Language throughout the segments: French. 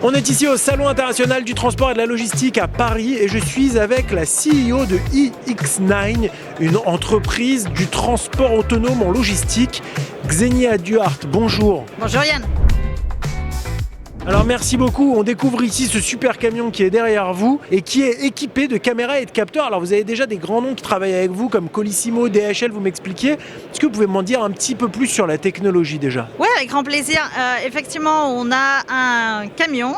On est ici au Salon international du transport et de la logistique à Paris et je suis avec la CEO de EX9, une entreprise du transport autonome en logistique. Xenia Duhart, bonjour. Bonjour Yann. Alors merci beaucoup, on découvre ici ce super camion qui est derrière vous et qui est équipé de caméras et de capteurs. Alors vous avez déjà des grands noms qui travaillent avec vous comme Colissimo, DHL, vous m'expliquiez. Est-ce que vous pouvez m'en dire un petit peu plus sur la technologie déjà? Oui, avec grand plaisir. Effectivement, on a un camion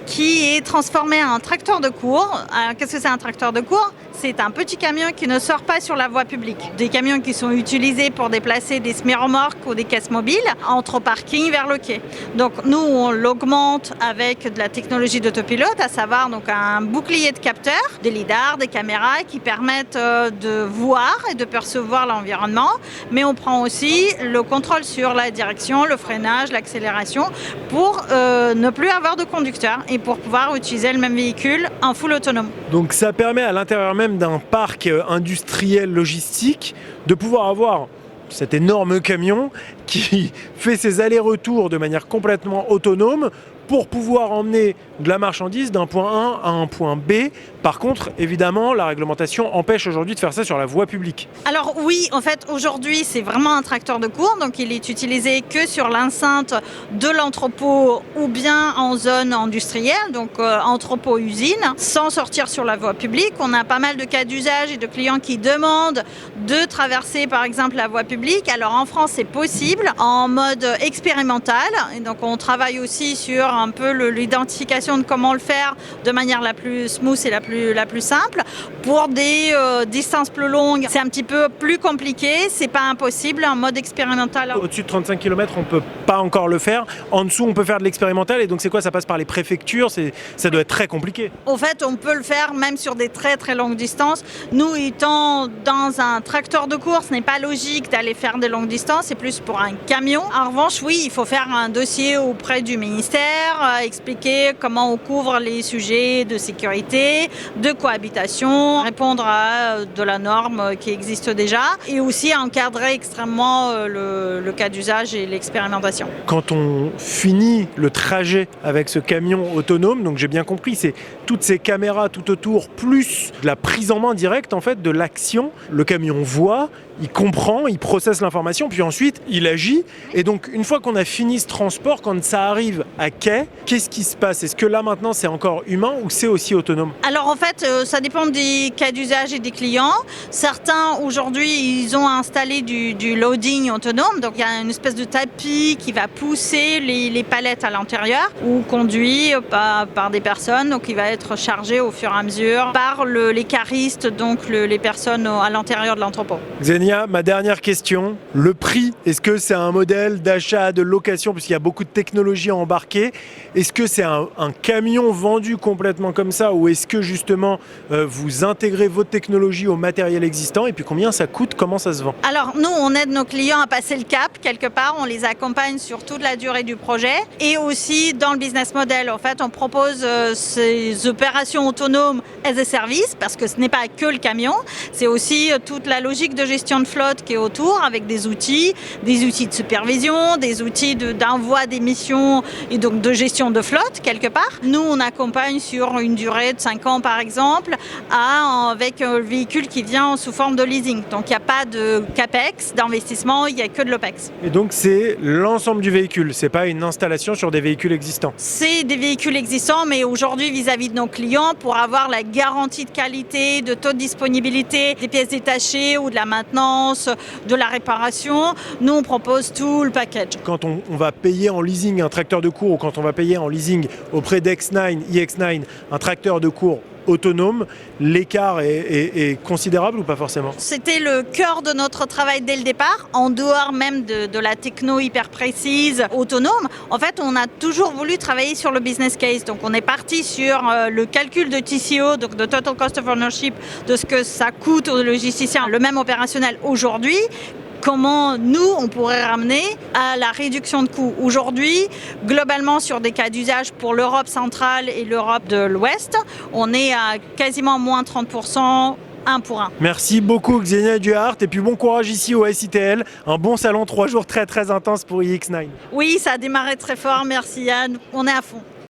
qui est transformé en tracteur de cours. Qu'est-ce que c'est un tracteur de cours? C'est un petit camion qui ne sort pas sur la voie publique. Des camions qui sont utilisés pour déplacer des semi-remorques ou des caisses mobiles entre parking vers le quai. Donc nous, on l'augmente avec de la technologie d'autopilote, à savoir donc un bouclier de capteurs, des lidars, des caméras qui permettent de voir et de percevoir l'environnement. Mais on prend aussi le contrôle sur la direction, le freinage, l'accélération pour ne plus avoir de conducteur et pour pouvoir utiliser le même véhicule en full autonome. Donc ça permet à l'intérieur même d'un parc industriel logistique de pouvoir avoir cet énorme camion qui fait ses allers-retours de manière complètement autonome pour pouvoir emmener de la marchandise d'un point A à un point B. Par contre, évidemment, la réglementation empêche aujourd'hui de faire ça sur la voie publique. Alors oui, en fait, aujourd'hui, c'est vraiment un tracteur de cours, donc il est utilisé que sur l'enceinte de l'entrepôt ou bien en zone industrielle, donc entrepôt-usine, sans sortir sur la voie publique. On a pas mal de cas d'usage et de clients qui demandent de traverser, par exemple, la voie publique. Alors en France, c'est possible en mode expérimental, et donc on travaille aussi sur un peu l'identification de comment le faire de manière la plus smooth et la plus simple. Pour des distances plus longues, c'est un petit peu plus compliqué, c'est pas impossible en mode expérimental. Au-dessus de 35 km, on peut pas encore le faire. En dessous, on peut faire de l'expérimental. Et donc, c'est quoi? Ça passe par les préfectures. Ça doit être très compliqué. En fait, on peut le faire même sur des très très longues distances. Nous, étant dans un tracteur de course, ce n'est pas logique d'aller faire des longues distances. C'est plus pour un camion. En revanche, oui, il faut faire un dossier auprès du ministère, expliquer comment on couvre les sujets de sécurité, de cohabitation, répondre à de la norme qui existe déjà et aussi encadrer extrêmement le cas d'usage et l'expérimentation. Quand on finit le trajet avec ce camion autonome, donc j'ai bien compris, c'est toutes ces caméras tout autour, plus de la prise en main directe en fait de l'action. Le camion voit, il comprend, il processe l'information, puis ensuite il agit. Et donc une fois qu'on a fini ce transport, quand ça arrive à quai, qu'est-ce qui se passe? Est-ce que là maintenant c'est encore humain ou c'est aussi autonome? Alors en fait, ça dépend des cas d'usage et des clients. Certains aujourd'hui, ils ont installé du loading autonome, donc il y a une espèce de tapis qui va pousser les palettes à l'intérieur ou conduit par des personnes, donc il va être chargé au fur et à mesure par les caristes, donc les personnes à l'intérieur de l'entrepôt. Xenia, ma dernière question, le prix, est-ce que c'est un modèle d'achat, de location, puisqu'il y a beaucoup de technologies embarquées? Est-ce que c'est un camion vendu complètement comme ça ou est-ce que justement vous intégrez votre technologie au matériel existant et puis combien ça coûte, comment ça se vend? Alors nous, on aide nos clients à passer le cap quelque part, on les accompagne sur toute la durée du projet et aussi dans le business model. En fait, on propose ces opérations autonomes as a service parce que ce n'est pas que le camion, c'est aussi toute la logique de gestion de flotte qui est autour avec des outils de supervision, des outils d'envoi d'émissions et donc de gestion de flotte quelque part. Nous, on accompagne sur une durée de 5 ans par exemple avec un véhicule qui vient sous forme de leasing. Donc il n'y a pas de capex, d'investissement, il n'y a que de l'opex. Et donc c'est l'ensemble du véhicule, c'est pas une installation sur des véhicules existants? C'est des véhicules existants, mais aujourd'hui vis-à-vis de nos clients, pour avoir la garantie de qualité, de taux de disponibilité, des pièces détachées ou de la maintenance, de la réparation, nous on propose tout le package. Quand on va payer en leasing un tracteur de cours ou quand on va payer en leasing auprès d'EX9 un tracteur de cours autonome, l'écart est considérable ou pas forcément? C'était le cœur de notre travail dès le départ, en dehors même de la techno hyper précise, autonome. En fait, on a toujours voulu travailler sur le business case. Donc on est parti sur le calcul de TCO, donc de Total Cost of Ownership, de ce que ça coûte aux logisticiens, le même opérationnel aujourd'hui. Comment nous, on pourrait ramener à la réduction de coûts. Aujourd'hui, globalement, sur des cas d'usage pour l'Europe centrale et l'Europe de l'Ouest, on est à quasiment moins 30%, 1 pour 1. Merci beaucoup Xenia Duhart et puis bon courage ici au SITL. Un bon salon, 3 jours très intense pour EX9. Oui, ça a démarré très fort. Merci Yann, on est à fond.